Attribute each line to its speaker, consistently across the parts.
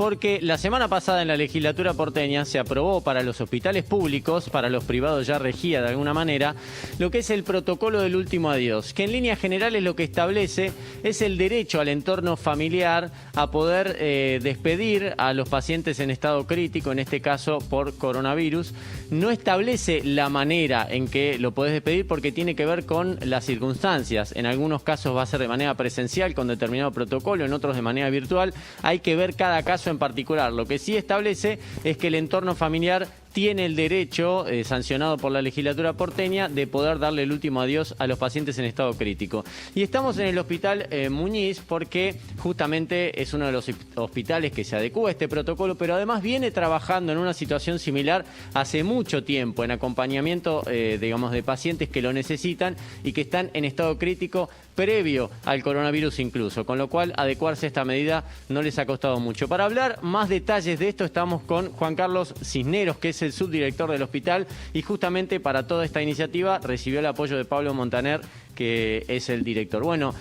Speaker 1: porque la semana pasada en la legislatura porteña se aprobó para los hospitales públicos, para los privados ya regía de alguna manera, lo que es el protocolo del último adiós, que en líneas generales lo que establece es el derecho al entorno familiar a poder despedir a los pacientes en estado crítico, en este caso por coronavirus. No establece la manera en que lo podés despedir porque tiene que ver con las circunstancias. En algunos casos va a ser de manera presencial con determinado protocolo, en otros de manera virtual. Hay que ver cada caso en particular. Lo que sí establece es que el entorno familiar tiene el derecho, sancionado por la legislatura porteña, de poder darle el último adiós a los pacientes en estado crítico. Y estamos en el hospital Muñiz porque justamente es uno de los hospitales que se adecúa a este protocolo, pero además viene trabajando en una situación similar hace mucho tiempo, en acompañamiento, digamos, de pacientes que lo necesitan y que están en estado crítico previo al coronavirus incluso, con lo cual adecuarse a esta medida no les ha costado mucho. Para hablar más detalles de esto estamos con Juan Carlos Cisneros, que es el subdirector del hospital, y justamente para toda esta iniciativa recibió el apoyo de Pablo Montaner, que es el director. Bueno,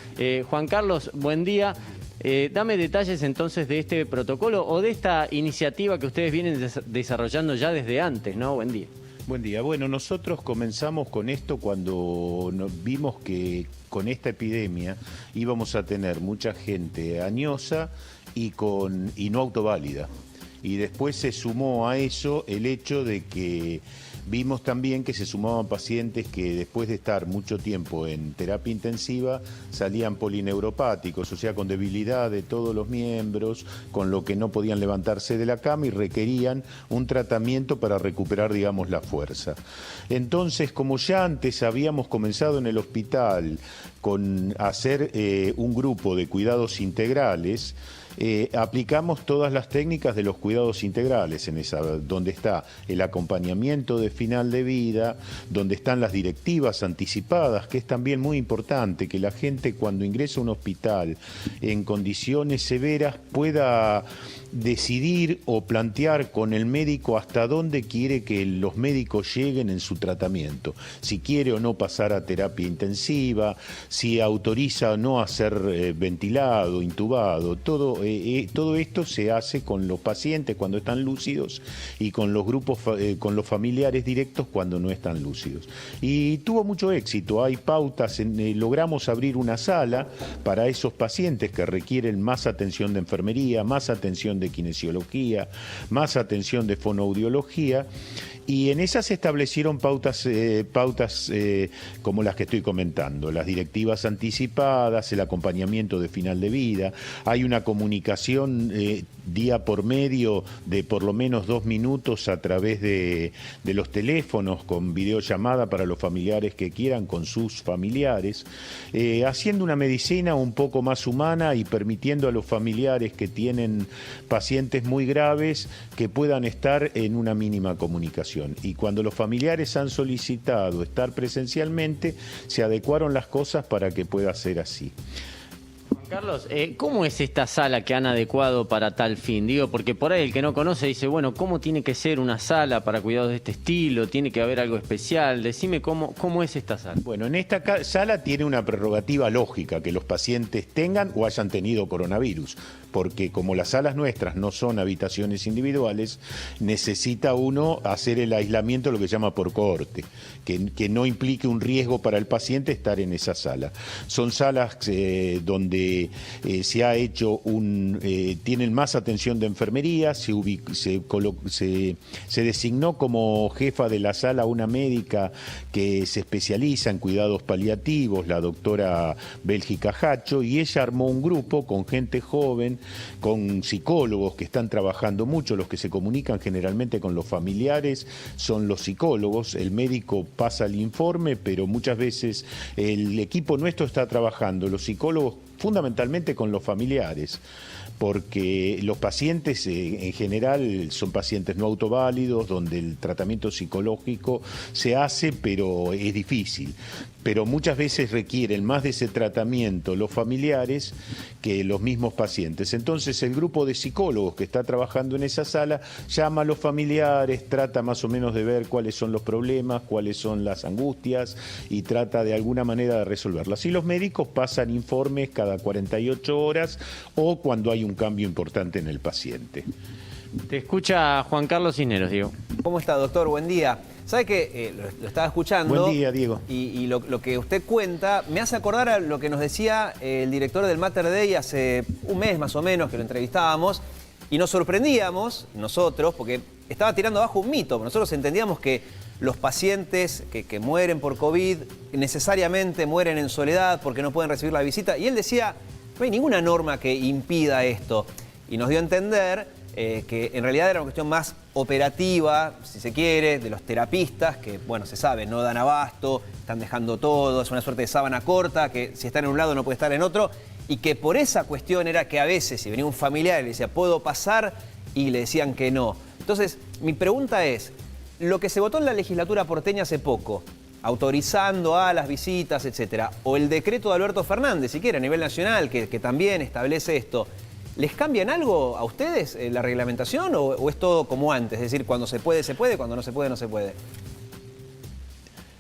Speaker 1: Juan Carlos, buen día. Dame detalles entonces de este protocolo o de esta iniciativa que ustedes vienen desarrollando ya desde antes, ¿no? Buen día.
Speaker 2: Buen día. Bueno, nosotros comenzamos con esto cuando vimos que con esta epidemia íbamos a tener mucha gente añosa y no autoválida. Y después se sumó a eso el hecho de que vimos también que se sumaban pacientes que después de estar mucho tiempo en terapia intensiva salían polineuropáticos, o sea, con debilidad de todos los miembros, con lo que no podían levantarse de la cama y requerían un tratamiento para recuperar, digamos, la fuerza. Entonces, como ya antes habíamos comenzado en el hospital con hacer un grupo de cuidados integrales, aplicamos todas las técnicas de los cuidados integrales, donde está el acompañamiento de final de vida, donde están las directivas anticipadas, que es también muy importante que la gente cuando ingresa a un hospital en condiciones severas pueda decidir o plantear con el médico hasta dónde quiere que los médicos lleguen en su tratamiento, si quiere o no pasar a terapia intensiva, si autoriza o no a ser ventilado, intubado. Todo esto se hace con los pacientes cuando están lúcidos y con los grupos, con los familiares directos cuando no están lúcidos. Y tuvo mucho éxito, hay pautas, logramos abrir una sala para esos pacientes que requieren más atención de enfermería, más atención de kinesiología, más atención de fonoaudiología, y en esas se establecieron pautas como las que estoy comentando, las directivas anticipadas, el acompañamiento de final de vida, hay una comunicación día por medio de por lo menos 2 minutos a través de los teléfonos con videollamada para los familiares que quieran con sus familiares, haciendo una medicina un poco más humana y permitiendo a los familiares que tienen pacientes muy graves que puedan estar en una mínima comunicación. Y cuando los familiares han solicitado estar presencialmente, se adecuaron las cosas para que pueda ser así.
Speaker 1: Carlos, ¿cómo es esta sala que han adecuado para tal fin? Digo, porque por ahí el que no conoce dice, bueno, ¿cómo tiene que ser una sala para cuidados de este estilo? ¿Tiene que haber algo especial? Decime cómo es esta sala.
Speaker 2: Bueno, en esta sala tiene una prerrogativa lógica, que los pacientes tengan o hayan tenido coronavirus, porque como las salas nuestras no son habitaciones individuales, necesita uno hacer el aislamiento, lo que se llama por cohorte, que no implique un riesgo para el paciente estar en esa sala. Son salas donde se ha hecho tienen más atención de enfermería, se designó como jefa de la sala una médica que se especializa en cuidados paliativos, la doctora Bélgica Hacho, y ella armó un grupo con gente joven, con psicólogos que están trabajando mucho, los que se comunican generalmente con los familiares son los psicólogos, el médico pasa el informe, pero muchas veces el equipo nuestro está trabajando, los psicólogos fundamentalmente con los familiares, porque los pacientes en general son pacientes no autoválidos, donde el tratamiento psicológico se hace, pero es difícil. pero muchas veces requieren más de ese tratamiento los familiares que los mismos pacientes. Entonces el grupo de psicólogos que está trabajando en esa sala llama a los familiares, trata más o menos de ver cuáles son los problemas, cuáles son las angustias y trata de alguna manera de resolverlas. Y los médicos pasan informes cada 48 horas o cuando hay un cambio importante en el paciente.
Speaker 1: Te escucha Juan Carlos Cisneros, Diego.
Speaker 3: ¿Cómo está, doctor? Buen día. ¿Sabe que lo estaba escuchando?
Speaker 2: Buen día, Diego.
Speaker 3: Y lo que usted cuenta me hace acordar a lo que nos decía el director del Mater Dei hace un mes más o menos que lo entrevistábamos y nos sorprendíamos nosotros porque estaba tirando abajo un mito. Nosotros entendíamos que los pacientes que mueren por COVID necesariamente mueren en soledad porque no pueden recibir la visita y él decía, no hay ninguna norma que impida esto. Y nos dio a entender que en realidad era una cuestión más operativa, si se quiere, de los terapistas, que, bueno, se sabe, no dan abasto, están dejando todo, es una suerte de sábana corta, que si están en un lado no puede estar en otro, y que por esa cuestión era que a veces, si venía un familiar y le decía, ¿puedo pasar? Y le decían que no. Entonces, mi pregunta es, lo que se votó en la legislatura porteña hace poco, autorizando a las visitas, etcétera, o el decreto de Alberto Fernández, si quiere, a nivel nacional, que también establece esto, ¿les cambian algo a ustedes la reglamentación o es todo como antes? Es decir, cuando se puede, cuando no se puede, no se puede.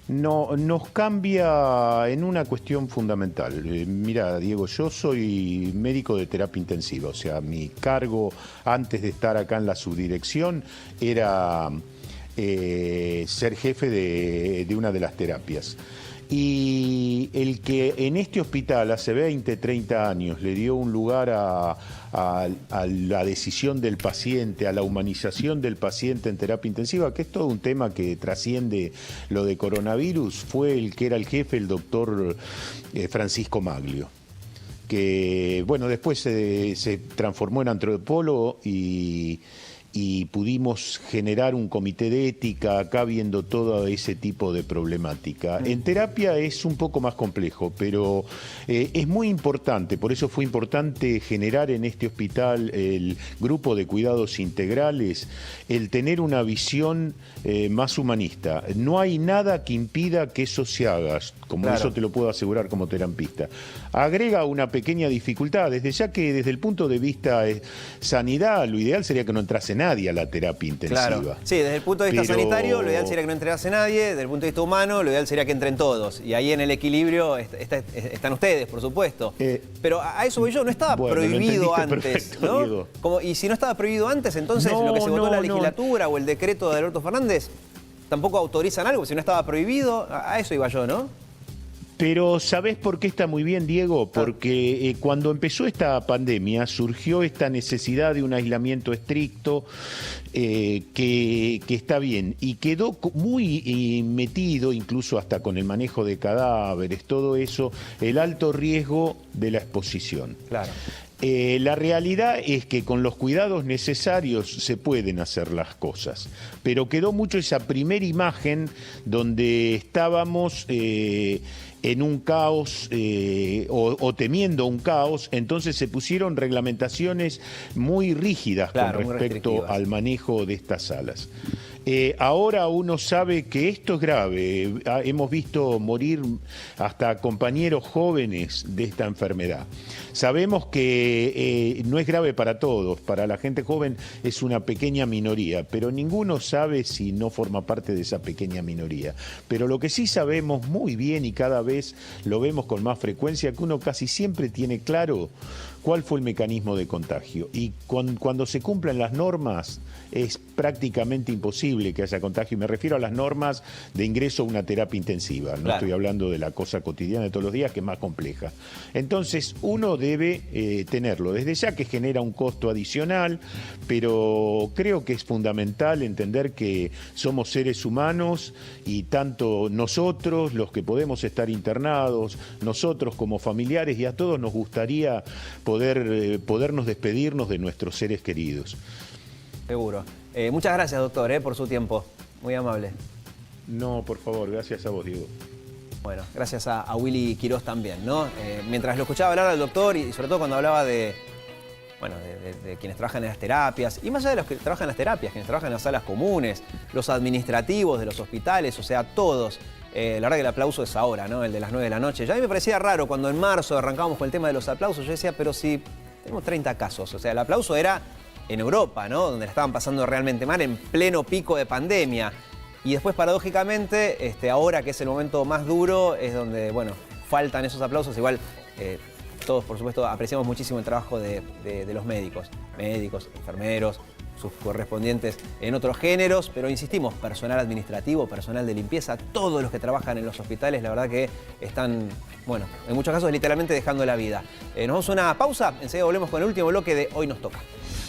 Speaker 2: No, nos cambia en una cuestión fundamental. Mira, Diego, yo soy médico de terapia intensiva, o sea, mi cargo antes de estar acá en la subdirección era ser jefe de una de las terapias. Y el que en este hospital hace 20, 30 años le dio un lugar a la decisión del paciente, a la humanización del paciente en terapia intensiva, que es todo un tema que trasciende lo de coronavirus, fue el que era el jefe, el doctor Francisco Maglio, que bueno, después se transformó en antropólogo y pudimos generar un comité de ética acá viendo todo ese tipo de problemática. En terapia es un poco más complejo, pero es muy importante, por eso fue importante generar en este hospital el grupo de cuidados integrales, el tener una visión más humanista. No hay nada que impida que eso se haga, como claro. Eso te lo puedo asegurar como terapista. Agrega una pequeña dificultad, desde ya que desde el punto de vista sanidad, lo ideal sería que no entrase nadie a la terapia intensiva.
Speaker 3: Claro. Sí, desde el punto de vista sanitario, lo ideal sería que no entrase nadie, desde el punto de vista humano, lo ideal sería que entren todos. Y ahí en el equilibrio están ustedes, por supuesto. Pero a eso voy yo, no estaba prohibido antes, perfecto, ¿no? Y si no estaba prohibido antes, entonces lo que se votó en la legislatura o el decreto de Alberto Fernández, tampoco autorizan algo, si no estaba prohibido, a eso iba yo, ¿no?
Speaker 2: Pero ¿sabés por qué está muy bien, Diego? Porque cuando empezó esta pandemia surgió esta necesidad de un aislamiento estricto que está bien y quedó muy metido, incluso hasta con el manejo de cadáveres, todo eso, el alto riesgo de la exposición.
Speaker 3: Claro.
Speaker 2: La realidad es que con los cuidados necesarios se pueden hacer las cosas, pero quedó mucho esa primera imagen donde estábamos en un caos o temiendo un caos, entonces se pusieron reglamentaciones muy rígidas con respecto al manejo de estas salas. Ahora uno sabe que esto es grave. Hemos visto morir hasta compañeros jóvenes de esta enfermedad. Sabemos que no es grave para todos, para la gente joven es una pequeña minoría, pero ninguno sabe si no forma parte de esa pequeña minoría. Pero lo que sí sabemos muy bien y cada vez lo vemos con más frecuencia, que uno casi siempre tiene claro cuál fue el mecanismo de contagio. Y cuando se cumplan las normas es prácticamente imposible que haya contagio. Y me refiero a las normas de ingreso a una terapia intensiva. No estoy hablando de la cosa cotidiana de todos los días, que es más compleja. Entonces uno debe tenerlo. Desde ya que genera un costo adicional, pero creo que es fundamental entender que somos seres humanos y tanto nosotros, los que podemos estar internados, nosotros como familiares, y a todos nos gustaría podernos despedirnos de nuestros seres queridos.
Speaker 3: Seguro. Muchas gracias, doctor, por su tiempo. Muy amable.
Speaker 2: No, por favor, gracias a vos, Diego.
Speaker 3: Bueno, gracias a Willy Quirós también, ¿no? Mientras lo escuchaba hablar al doctor y sobre todo cuando hablaba de quienes trabajan en las terapias, y más allá de los que trabajan en las terapias, quienes trabajan en las salas comunes, los administrativos de los hospitales, o sea, todos. la verdad que el aplauso es ahora, ¿no? El de las 9 de la noche. Ya a mí me parecía raro cuando en marzo arrancábamos con el tema de los aplausos. Yo decía, pero si tenemos 30 casos. O sea, el aplauso era en Europa, ¿no? Donde la estaban pasando realmente mal, en pleno pico de pandemia. Y después, paradójicamente, ahora que es el momento más duro, es donde, bueno, faltan esos aplausos. Igual, todos, por supuesto, apreciamos muchísimo el trabajo de los médicos, enfermeros, sus correspondientes en otros géneros, pero insistimos, personal administrativo, personal de limpieza, todos los que trabajan en los hospitales, la verdad que están, bueno, en muchos casos literalmente dejando la vida. Nos vamos a una pausa, enseguida volvemos con el último bloque de Hoy Nos Toca.